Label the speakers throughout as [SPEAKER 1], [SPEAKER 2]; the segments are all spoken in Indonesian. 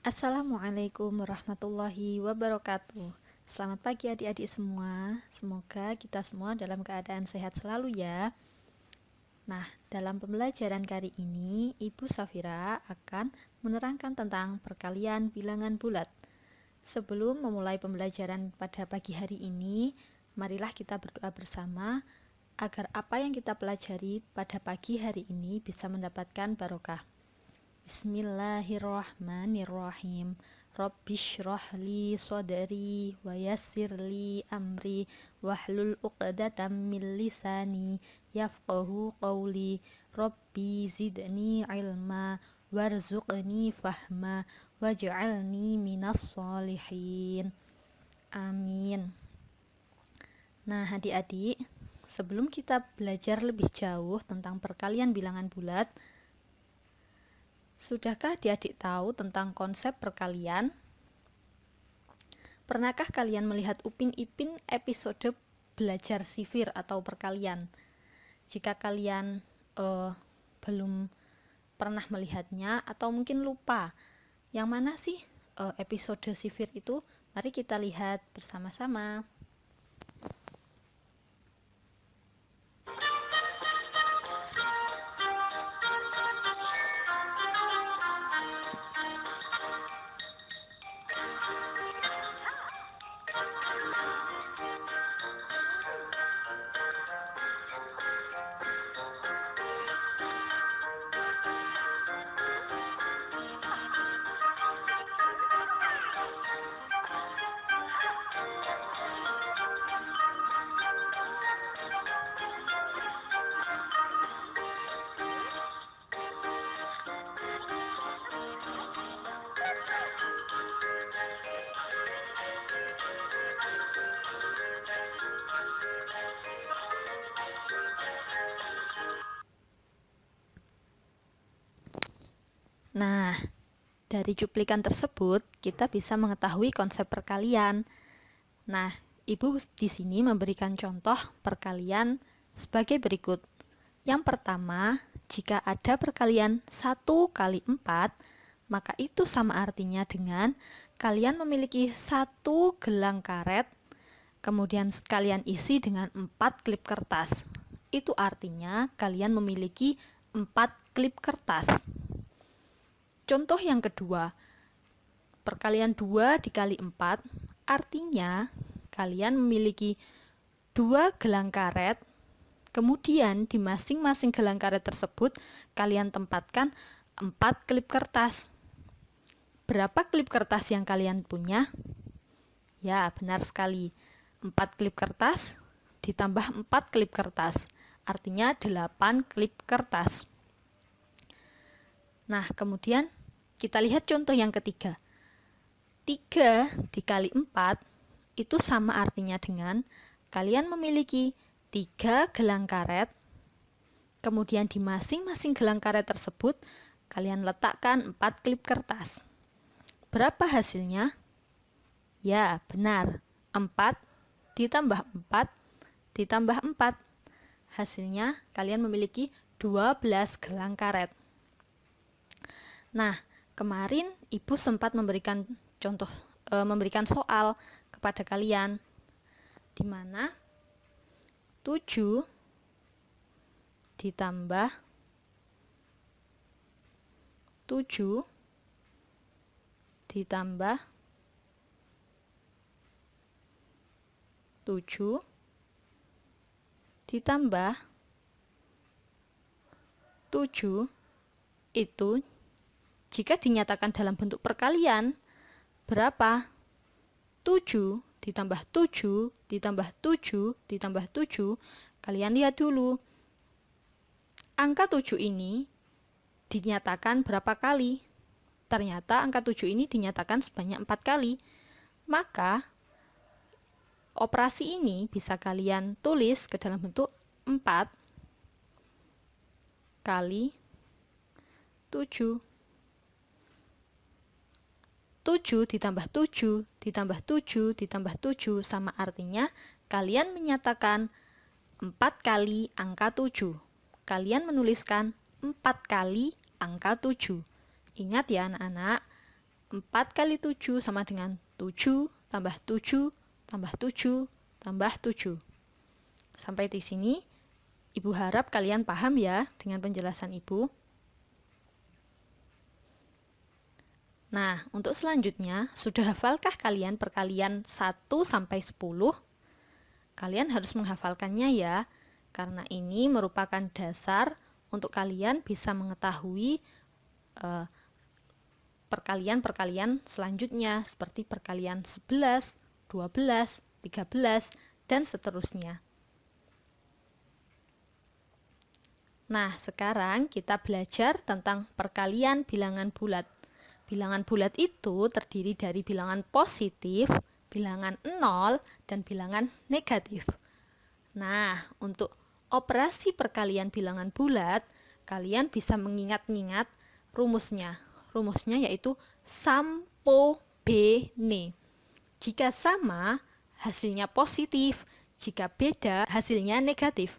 [SPEAKER 1] Assalamualaikum warahmatullahi wabarakatuh. Selamat pagi adik-adik semua. Semoga kita semua dalam keadaan sehat selalu ya. Nah, dalam pembelajaran kali ini, Ibu Safira akan menerangkan tentang perkalian bilangan bulat. Sebelum memulai pembelajaran pada pagi hari ini, marilah kita berdoa bersama agar apa yang kita pelajari pada pagi hari ini bisa mendapatkan barokah. Bismillahirrahmanirrahim. Rabbishrah li sadri wa yassir li amri wahlul 'uqdatam min lisani yafqahu qawli. Rabbi zidni ilma warzuqni fahma waj'alni minas sholihin. Amin. Nah, adik-adik, sebelum kita belajar lebih jauh tentang perkalian bilangan bulat, sudahkah adik-adik tahu tentang konsep perkalian? Pernahkah kalian melihat Upin Ipin episode belajar sifir atau perkalian? Jika kalian belum pernah melihatnya atau mungkin lupa, yang mana sih episode sifir itu? Mari kita lihat bersama-sama. Nah, dari cuplikan tersebut kita bisa mengetahui konsep perkalian. Nah, Ibu di sini memberikan contoh perkalian sebagai berikut. Yang pertama, jika ada perkalian 1 kali 4, maka itu sama artinya dengan kalian memiliki 1 gelang karet, kemudian kalian isi dengan 4 klip kertas. Itu artinya kalian memiliki 4 klip kertas. Contoh yang kedua, perkalian 2 dikali 4, artinya kalian memiliki 2 gelang karet, kemudian di masing-masing gelang karet tersebut kalian tempatkan 4 klip kertas. Berapa klip kertas yang kalian punya? Ya, benar sekali. 4 klip kertas ditambah 4 klip kertas, artinya 8 klip kertas. Nah, kemudian kita lihat contoh yang ketiga. 3 dikali 4 itu sama artinya dengan kalian memiliki 3 gelang karet, kemudian di masing-masing gelang karet tersebut kalian letakkan 4 klip kertas. Berapa hasilnya? Ya, benar. 4 ditambah 4 ditambah 4. Hasilnya kalian memiliki 12 gelang karet. Nah, kemarin Ibu sempat memberikan soal kepada kalian, di mana 7 ditambah 7 ditambah 7 ditambah 7 itu jika dinyatakan dalam bentuk perkalian, berapa? 7 ditambah 7 ditambah 7 ditambah 7. Kalian lihat dulu. Angka 7 ini dinyatakan berapa kali? Ternyata angka 7 ini dinyatakan sebanyak 4 kali. Maka, operasi ini bisa kalian tulis ke dalam bentuk 4 kali 7. 7 ditambah 7 ditambah 7 ditambah 7 sama artinya kalian menyatakan 4 kali angka 7. Kalian menuliskan 4 kali angka 7. Ingat ya anak-anak, 4 kali 7 sama dengan 7 tambah 7 tambah 7 tambah 7. Sampai di sini, Ibu harap kalian paham ya dengan penjelasan Ibu. Nah, untuk selanjutnya, sudah hafalkah kalian perkalian 1 sampai 10? Kalian harus menghafalkannya ya, karena ini merupakan dasar untuk kalian bisa mengetahui perkalian-perkalian selanjutnya seperti perkalian 11, 12, 13, dan seterusnya. Nah, sekarang kita belajar tentang perkalian bilangan bulat. Bilangan bulat itu terdiri dari bilangan positif, bilangan 0, dan bilangan negatif. Nah, untuk operasi perkalian bilangan bulat, kalian bisa mengingat-ingat rumusnya. Rumusnya yaitu sampo bene. Jika sama, hasilnya positif. Jika beda, hasilnya negatif.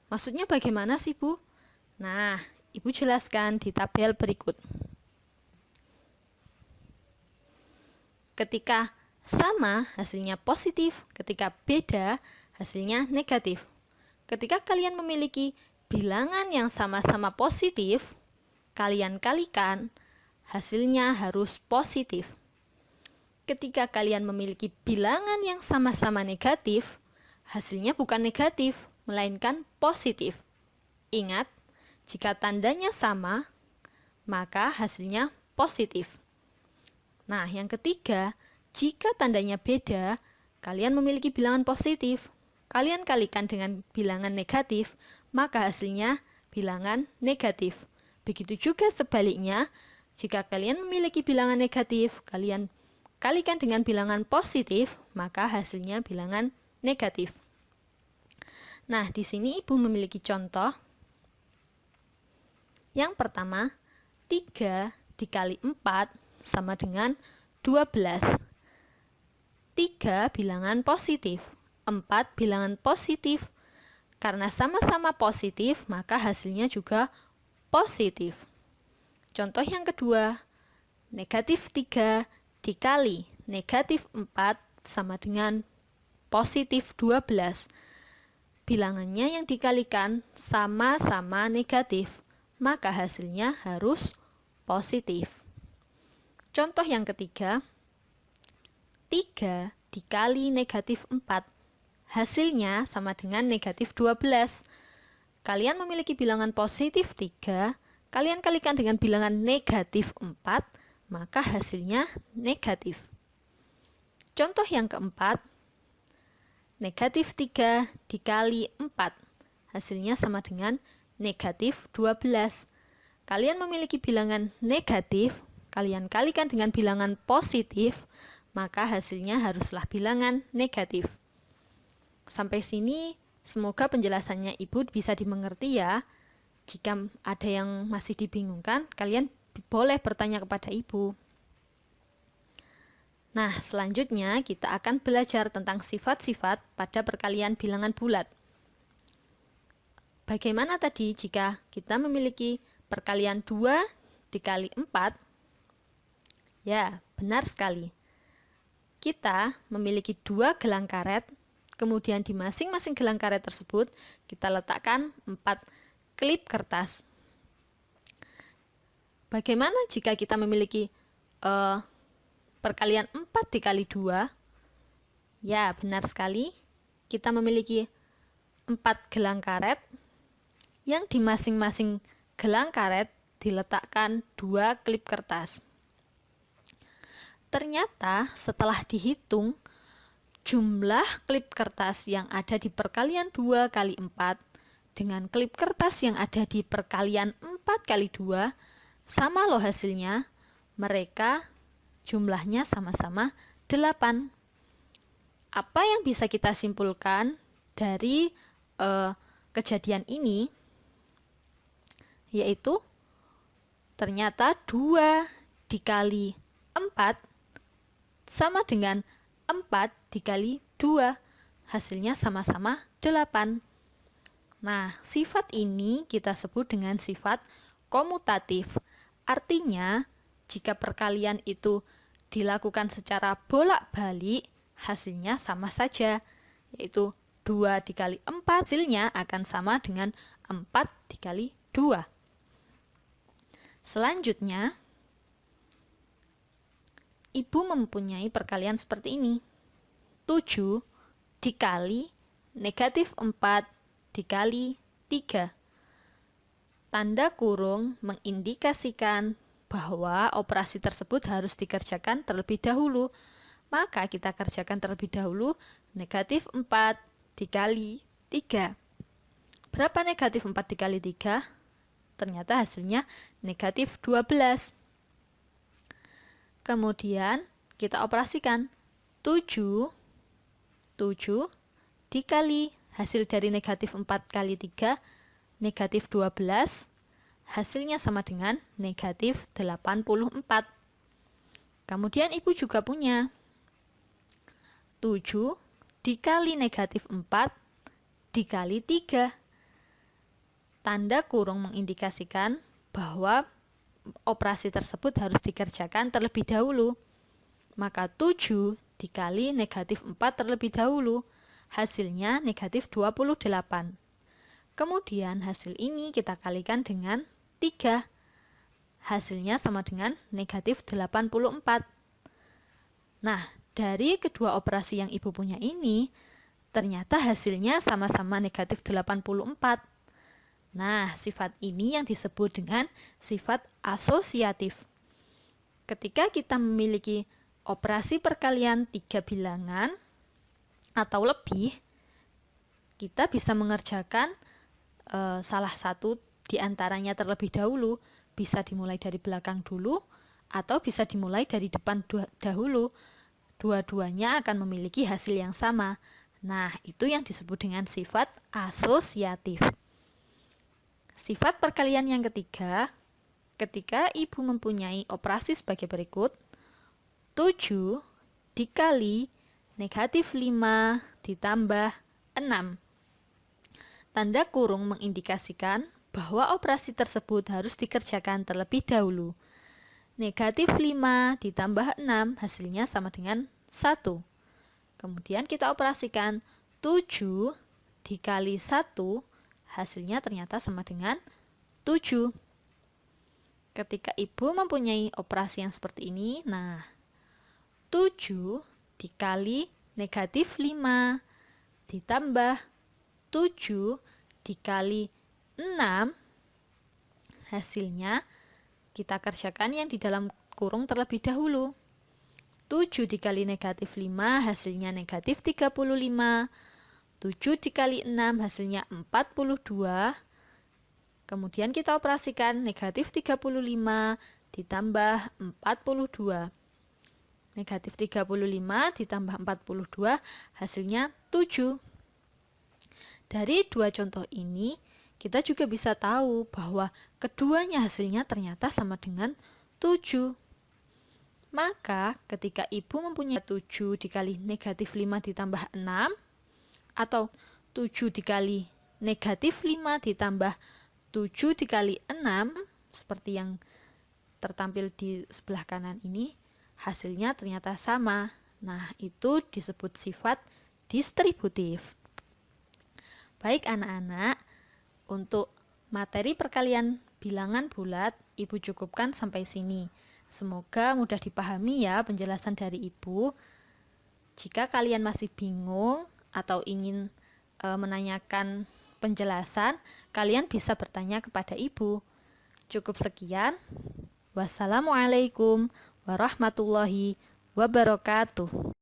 [SPEAKER 1] Maksudnya bagaimana sih, Bu? Nah, Ibu jelaskan di tabel berikut. Ketika sama, hasilnya positif. Ketika beda, hasilnya negatif. Ketika kalian memiliki bilangan yang sama-sama positif, kalian kalikan, hasilnya harus positif. Ketika kalian memiliki bilangan yang sama-sama negatif, hasilnya bukan negatif, melainkan positif. Ingat, jika tandanya sama, maka hasilnya positif. Nah, yang ketiga, jika tandanya beda, kalian memiliki bilangan positif, kalian kalikan dengan bilangan negatif, maka hasilnya bilangan negatif. Begitu juga sebaliknya, jika kalian memiliki bilangan negatif, kalian kalikan dengan bilangan positif, maka hasilnya bilangan negatif. Nah, di sini Ibu memiliki contoh. Yang pertama, 3 dikali 4 sama dengan 12. 3 bilangan positif, 4 bilangan positif. Karena sama-sama positif, maka hasilnya juga positif. Contoh yang kedua, negatif 3 dikali negatif 4 sama dengan positif 12. Bilangannya yang dikalikan sama-sama negatif, maka hasilnya harus positif. Contoh yang ketiga, 3 dikali negatif 4, hasilnya sama dengan negatif 12. Kalian memiliki bilangan positif 3, kalian kalikan dengan bilangan negatif 4, maka hasilnya negatif. Contoh yang keempat, negatif 3 dikali 4, hasilnya sama dengan negatif 12. Kalian memiliki bilangan negatif, kalian kalikan dengan bilangan positif, maka hasilnya haruslah bilangan negatif. Sampai sini, semoga penjelasannya Ibu bisa dimengerti ya. Jika ada yang masih dibingungkan, kalian boleh bertanya kepada Ibu. Nah, selanjutnya kita akan belajar tentang sifat-sifat pada perkalian bilangan bulat. Bagaimana tadi jika kita memiliki perkalian 2 dikali 4? Ya, benar sekali. Kita memiliki 2 gelang karet, kemudian di masing-masing gelang karet tersebut kita letakkan 4 klip kertas. Bagaimana jika kita memiliki perkalian 4 dikali 2? Ya, benar sekali. Kita memiliki 4 gelang karet, yang di masing-masing gelang karet diletakkan 2 klip kertas. Ternyata setelah dihitung, jumlah klip kertas yang ada di perkalian 2 kali 4 dengan klip kertas yang ada di perkalian 4 kali 2 sama loh hasilnya. Mereka jumlahnya sama-sama 8. Apa yang bisa kita simpulkan dari kejadian ini? Yaitu ternyata 2 dikali 4 sama dengan 4 dikali 2. Hasilnya sama-sama 8. Nah, sifat ini kita sebut dengan sifat komutatif. Artinya, jika perkalian itu dilakukan secara bolak-balik, hasilnya sama saja, yaitu 2 dikali 4 hasilnya akan sama dengan 4 dikali 2. Selanjutnya, Ibu mempunyai perkalian seperti ini. 7 dikali negatif 4 dikali 3. Tanda kurung mengindikasikan bahwa operasi tersebut harus dikerjakan terlebih dahulu. Maka kita kerjakan terlebih dahulu negatif 4 dikali 3. Berapa negatif 4 dikali 3? Ternyata hasilnya negatif 12. Kemudian kita operasikan 7 dikali hasil dari negatif 4 kali 3, negatif 12, hasilnya sama dengan negatif 84. Kemudian Ibu juga punya 7 dikali negatif 4 dikali 3. Tanda kurung mengindikasikan bahwa operasi tersebut harus dikerjakan terlebih dahulu. Maka 7 dikali negatif 4 terlebih dahulu, hasilnya negatif 28. Kemudian hasil ini kita kalikan dengan 3. Hasilnya sama dengan negatif 84. Nah, dari kedua operasi yang Ibu punya ini, ternyata hasilnya sama-sama negatif 84. Nah, sifat ini yang disebut dengan sifat asosiatif. Ketika kita memiliki operasi perkalian 3 bilangan atau lebih, kita bisa mengerjakan salah satu di antaranya terlebih dahulu. Bisa dimulai dari belakang dulu atau bisa dimulai dari depan dahulu. Dua-duanya akan memiliki hasil yang sama. Nah, itu yang disebut dengan sifat asosiatif. Sifat perkalian yang ketiga, ketika Ibu mempunyai operasi sebagai berikut. 7 dikali negatif 5 ditambah 6. Tanda kurung mengindikasikan bahwa operasi tersebut harus dikerjakan terlebih dahulu. Negatif 5 ditambah 6 hasilnya sama dengan 1. Kemudian kita operasikan 7 dikali 1, hasilnya ternyata sama dengan 7. Ketika Ibu mempunyai operasi yang seperti ini, nah 7 dikali negatif 5 ditambah 7 dikali 6, hasilnya kita kerjakan yang di dalam kurung terlebih dahulu. 7 dikali negatif 5 hasilnya negatif 35. 7 dikali 6 hasilnya 42. Kemudian kita operasikan negatif 35 ditambah 42. Negatif 35 ditambah 42 hasilnya 7. Dari dua contoh ini, kita juga bisa tahu bahwa keduanya hasilnya ternyata sama dengan 7. Maka ketika Ibu mempunyai 7 dikali negatif 5 ditambah 6, atau 7 dikali negatif 5 ditambah 7 dikali 6, seperti yang tertampil di sebelah kanan ini, hasilnya ternyata sama. Nah, itu disebut sifat distributif. Baik anak-anak, untuk materi perkalian bilangan bulat, Ibu cukupkan sampai sini. Semoga mudah dipahami ya penjelasan dari Ibu. Jika kalian masih bingung atau ingin menanyakan penjelasan, kalian bisa bertanya kepada Ibu. Cukup sekian. Wassalamualaikum warahmatullahi wabarakatuh.